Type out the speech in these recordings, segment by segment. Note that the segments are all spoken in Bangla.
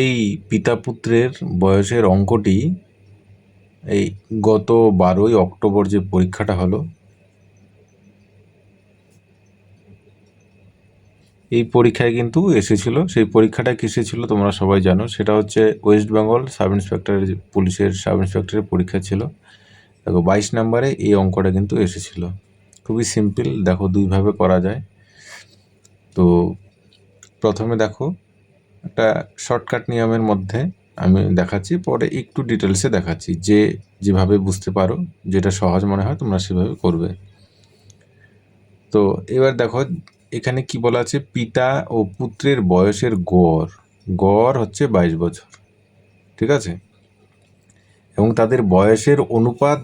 এই পিতা পুত্রের বয়সের অঙ্কটি এই গত 12ই অক্টোবর যে পরীক্ষাটা হলো, এই পরীক্ষায় কিন্তু এসেছিল। সেই পরীক্ষাটা কিসে ছিল তোমরা সবাই জানো, সেটা হচ্ছে ওয়েস্ট বেঙ্গল সাব ইন্সপেক্টরের পুলিশের সাব ইন্সপেক্টরের পরীক্ষা ছিল। দেখো 22 নম্বরে এই অঙ্কটা কিন্তু এসেছিল। খুবই সিম্পল, দেখো দুইভাবে করা যায়। তো প্রথমে দেখো একটা শর্টকাট নিয়মের মধ্যে আমি দেখাচ্ছি, পরে একটু ডিটেলসে দেখাচ্ছি, যে যেভাবে বুঝতে পারো, যেটা সহজ মনে হয় তোমরা সেভাবে করবে। তো এবার দেখো এখানে কি বলা আছে, পিতা ও পুত্রের বয়সের গড় গড় হচ্ছে 22 বছর, ঠিক আছে, এবং তাদের বয়সের অনুপাত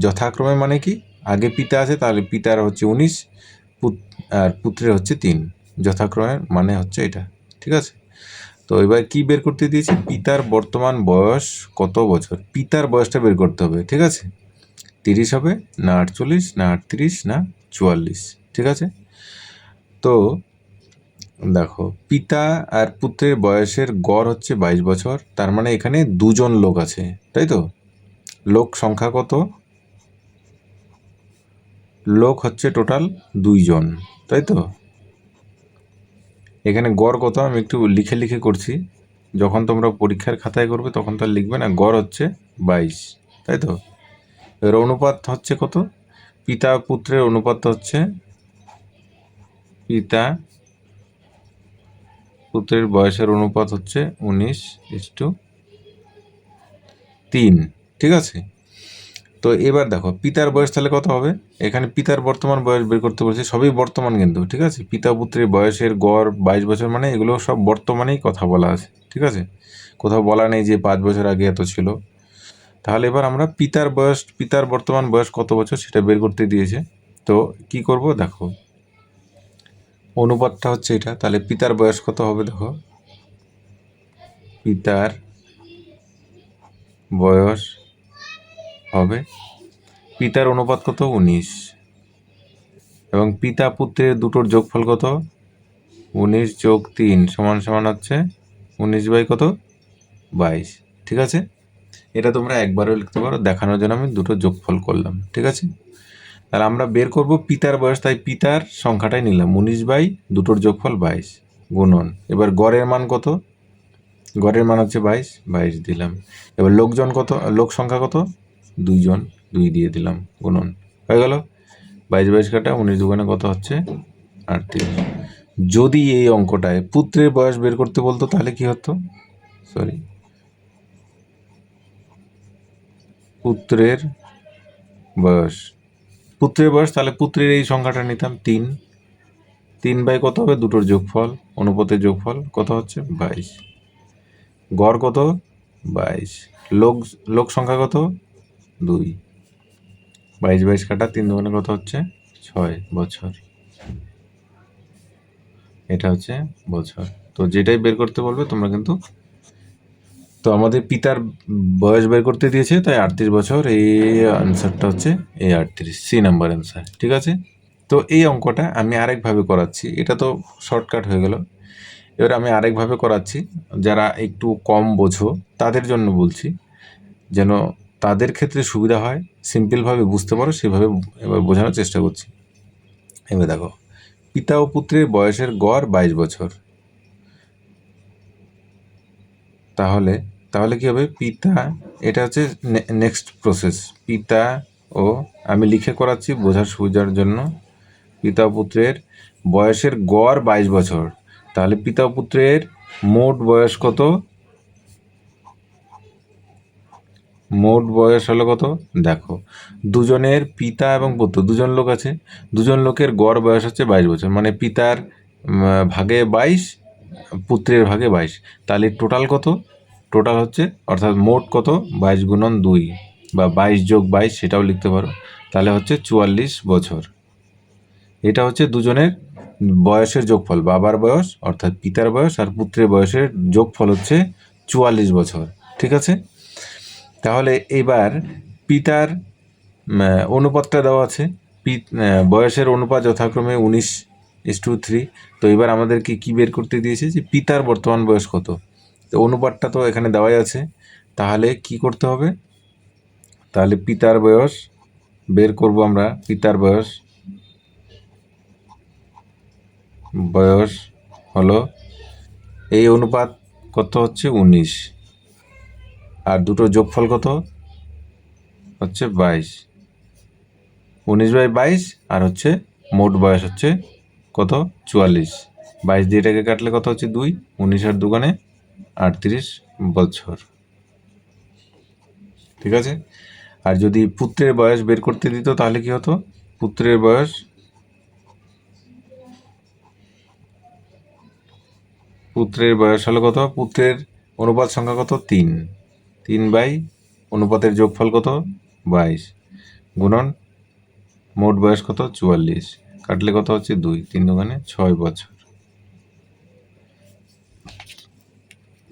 যথাক্রমে মানে কি, আগে পিতা আছে তাহলে পিতার হচ্ছে 19 আর পুত্রের হচ্ছে 3, যথাক্রমে মানে হচ্ছে এটা, ঠিক আছে। তো এবার কি বের করতে দিয়েছি, পিতার বর্তমান বয়স কত বছর, পিতার বয়সটা বের করতে হবে, ঠিক আছে। 30 হবে না 48 না 38 না 44, ঠিক আছে। তো দেখো পিতা আর পুত্রের বয়সের গড় হচ্ছে 22 বছর, তার মানে এখানে দুজন লোক আছে, তাই তো। লোক সংখ্যা কত, লোক হচ্ছে টোটাল 2 জন, তাই তো। এখানে গড় কত আমি একটু লিখে লিখে করছি, যখন তোমরা পরীক্ষার খাতায় করবে তখন তো লিখবে না। গড় হচ্ছে 22, তাই তো। এর অনুপাত হচ্ছে কত, পিতা পুত্রের অনুপাত হচ্ছে, পিতা পুত্রের বয়সের অনুপাত হচ্ছে 19:3, ঠিক আছে। তো এবার দেখো পিতার বয়স তাহলে কত হবে, এখানে পিতার বর্তমান বয়স বের করতে বলছে, সবই বর্তমান কিন্তু, ঠিক আছে। পিতা পুত্রের বয়সের গড় 22 বছর, মানে এগুলো সব বর্তমানেই কথা বলা আছে, ঠিক আছে। কোথাও বলা নেই যে 5 বছর আগে এত ছিল। তাহলে এবার আমরা পিতার বর্তমান বয়স কত বছর সেটা বের করতে দিয়েছে। তো কি করব, দেখো অনুপাতটা হচ্ছে এটা, তাহলে পিতার বয়স কত হবে, দেখো পিতার বয়স হবে, পিতার অনুপাত কত 19, এবং পিতা পুত্রের দুটোর যোগফল কত, 19+3 সমান হচ্ছে 19 কত 22, ঠিক আছে। এটা তোমরা একবারও লিখতে পারো, দেখানোর জন্য আমি দুটো যোগফল করলাম, ঠিক আছে। তাহলে আমরা বের করব পিতার বয়স, তাই পিতার সংখ্যাটাই নিলাম 19 দুটোর যোগফল 22 গুণন, এবার গড়ের মান কত, গড়ের মান হচ্ছে 22 দিলাম। এবার লোক সংখ্যা কত, 2 জন, 2 দিয়ে দিলাম, গুণন হয়ে গেল। 22 কাটা 19 দুগুণে কত হচ্ছে 38। যদি এই অঙ্কটায় পুত্রের বয়স বের করতে বলতো তাহলে কি হতো, পুত্রের বয়স তাহলে পুত্রের এই সংখ্যাটা নিতাম 3 বাই কত হবে, দুটোর যোগফল, অনুপাতের যোগফল কত হচ্ছে 22, গড় কত 22, লোক সংখ্যা কত 2, 22 কাটা 3 দুগুণে কত হচ্ছে 6 বছর, এটা হচ্ছে বছর। তো যেটাই বের করতে বলবে তোমরা কিন্তু, তো আমাদের পিতার বয়স বের করতে দিয়েছে তাই 38 বছর, এই আনসারটা হচ্ছে এই 38, সি নাম্বার অ্যান্সার, ঠিক আছে। তো এই অঙ্কটা আমি আরেকভাবে করাচ্ছি, এটা তো শর্টকাট হয়ে গেল। এবার আমি আরেকভাবে করাচ্ছি, যারা একটু কম বোঝো তাদের জন্য বলছি, যেন তাদের ক্ষেত্রে সুবিধা হয়, সিম্পলভাবে বুঝতে পারো সেভাবে এবার বোঝানোর চেষ্টা করছি। এবার দেখো পিতা ও পুত্রের বয়সের গড় 22 বছর, তাহলে কি হবে, পিতা, এটা হচ্ছে নেক্সট প্রসেস, পিতা ও, আমি লিখে করাচ্ছি বোঝার সুবিধার জন্য, পিতা পুত্রের বয়সের গড় 22 বছর, তাহলে পিতা পুত্রের মোট বয়স কত, মোট বয়স হলো কত, দেখো দুজনের, পিতা এবং পুত্র দুজন লোক আছে, দুজন লোকের গড় বয়স হচ্ছে 22 বছর, মানে পিতার ভাগে 22, পুত্রের ভাগে 22, তাহলে টোটাল কত, টোটাল হচ্ছে অর্থাৎ মোট কত 22 গুণন 2 বা 22+22 সেটাও লিখতে পারো, তাহলে হচ্ছে 44 বছর। এটা হচ্ছে দুজনের বয়সের যোগফল, বাবার বয়স অর্থাৎ পিতার বয়স আর পুত্রের বয়সের যোগফল হচ্ছে 44 বছর, ঠিক আছে। তাহলে এবার পিতার অনুপাতটা দেওয়া আছে, বয়সের অনুপাত যথাক্রমে 19:3। তো এবার আমাদেরকে কি বের করতে দিয়েছে, যে পিতার বর্তমান বয়স কত, তো অনুপাতটা তো এখানে দেওয়াই আছে, তাহলে কি করতে হবে, তাহলে পিতার বয়স বের করব আমরা। পিতার বয়স হলো, এই অনুপাত কত হচ্ছে 19, আর দুটো যোগফল কত হচ্ছে 22, 19/22, আর হচ্ছে মোট বয়স হচ্ছে কত 44, 22 দিয়ে এটাকে কাটলে কত হচ্ছে 2, 19 আর 2 38 বছর। ঠিক আছে। আর যদি পুত্রের বয়স বের করতে দিত তাহলে কি হতো, পুত্রের বয়স হলো কত, পুত্রের অনুপাত সংখ্যা কত 3, 3 অনুপাতের যোগফল কত 22 গুণন মোট বয়স কত 44, কাটলে কত হচ্ছে 2, 3 2 6 বছর।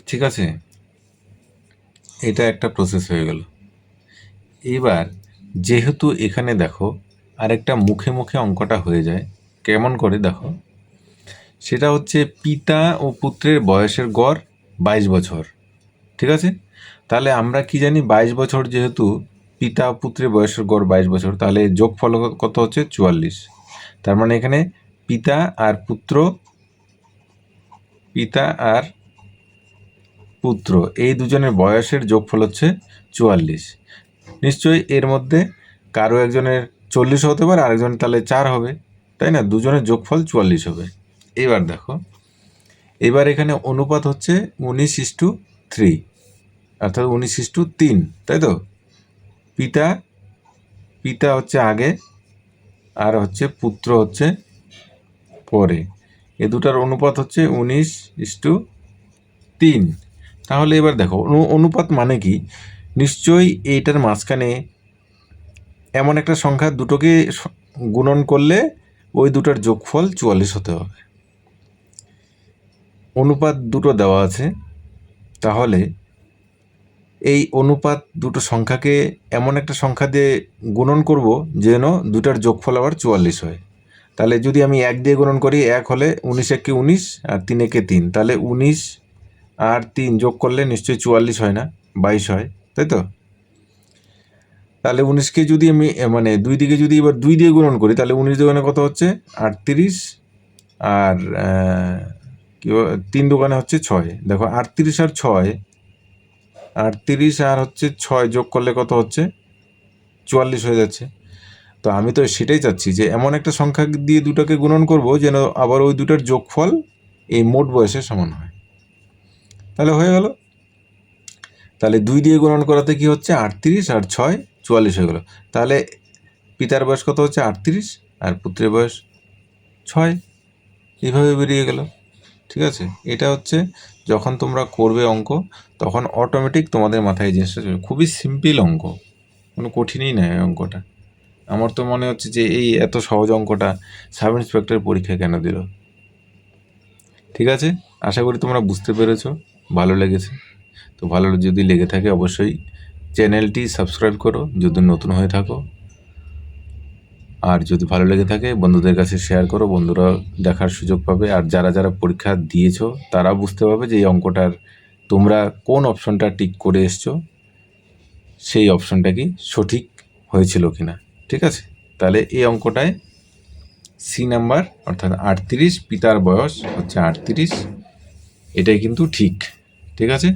ঠিক আছে, এটা একটা প্রসেস হয়ে গেল। এবার যেহেতু এখানে দেখো আরেকটা মুখে মুখে অঙ্কটা হয়ে যায়, কেমন করে দেখো, সেটা হচ্ছে পিতা ও পুত্রের বয়সের গড় 22 বছর। ঠিক আছে, তাহলে আমরা কি জানি 22 বছর, যেহেতু পিতা ও পুত্রের বয়সের গড় 22 বছর, তাহলে যোগফল কত হচ্ছে 44। তার মানে এখানে পিতা আর পুত্র এই দুজনের বয়সের যোগফল হচ্ছে 44। নিশ্চয়ই এর মধ্যে কারো একজনের 40 হতে পারে, আরেকজনের তাহলে 4 হবে, তাই না? দুজনের যোগফল 44 হবে। এবার দেখো, এবার এখানে অনুপাত হচ্ছে 19:3, অর্থাৎ 19:3, তাই তো? পিতা হচ্ছে আগে আর হচ্ছে পুত্র হচ্ছে পরে, এ দুটার অনুপাত হচ্ছে 19:3। তাহলে এবার দেখো অনুপাত মানে কি, নিশ্চয়ই এইটার মাঝখানে এমন একটা সংখ্যা দুটোকে গুণন করলে ওই দুটার যোগফল 44 হতে হবে। অনুপাত দুটো দেওয়া আছে, তাহলে এই অনুপাত দুটো সংখ্যাকে এমন একটা সংখ্যা দিয়ে গুণন করব যেন দুটার যোগফল আবার 44 হয়। তাহলে যদি আমি 1 দিয়ে গুণন করি, 1 হলে 19 একে 19 আর 3 একে 3, তাহলে 19 আর 3 যোগ করলে নিশ্চয়ই 44 হয় না, 22 হয়, তাই তো? তাহলে 19কে যদি আমি মানে 2 দিকে যদি এবার 2 দিয়ে গুণন করি, তাহলে 19 দোকানে কত হচ্ছে 38, আর 3 দোকানে হচ্ছে 6। দেখো 38 আর 6, 38 আর হচ্ছে 6 যোগ করলে কত হচ্ছে 44 হয়ে যাচ্ছে। তো আমি তো সেটাই চাচ্ছি যে এমন একটা সংখ্যা দিয়ে দুটাকে গুণন করব যেন আবার ওই দুটার যোগফল এই মোট বয়সের সমান হয়। তাহলে হয়ে গেল। তাহলে 2 দিয়ে গুণন করাতে কি হচ্ছে 38 আর 6 44 হয়ে গেল। তাহলে পিতার বয়স কত হচ্ছে 38 আর পুত্রের বয়স 6, এইভাবে বেরিয়ে গেল। ঠিক আছে, এটা হচ্ছে যখন তোমরা করবে অঙ্ক তখন অটোমেটিক তোমাদের মাথায় জিনিসটা চলবে। খুবই সিম্পল অঙ্ক, কোনো কঠিনই নয় অঙ্কটা। আমার তো মনে হচ্ছে যে এই এত সহজ অঙ্কটা সাব ইন্সপেক্টর পরীক্ষা কেন দিল। ঠিক আছে, আশা করি তোমরা বুঝতে পেরেছো, ভালো লেগেছে। তো ভালো যদি লেগে থাকে অবশ্যই চ্যানেলটি সাবস্ক্রাইব করো যদি নতুন হয়ে থাকো, আর যদি ভালো লেগে থাকে বন্ধুদের কাছে শেয়ার করো, বন্ধুরা দেখার সুযোগ পাবে। আর যারা যারা পরীক্ষা দিয়েছো তারা বুঝতে পারবে যে এই অঙ্কটার তোমরা কোন অপশনটা টিক করে এসছো, সেই অপশনটা কি সঠিক হয়েছিল কিনা। ঠিক আছে, তাহলে এই অঙ্কটায় সি নাম্বার অর্থাৎ 38, পিতার বয়স হচ্ছে 38, এটাই কিন্তু ঠিক। ঠিক আছে।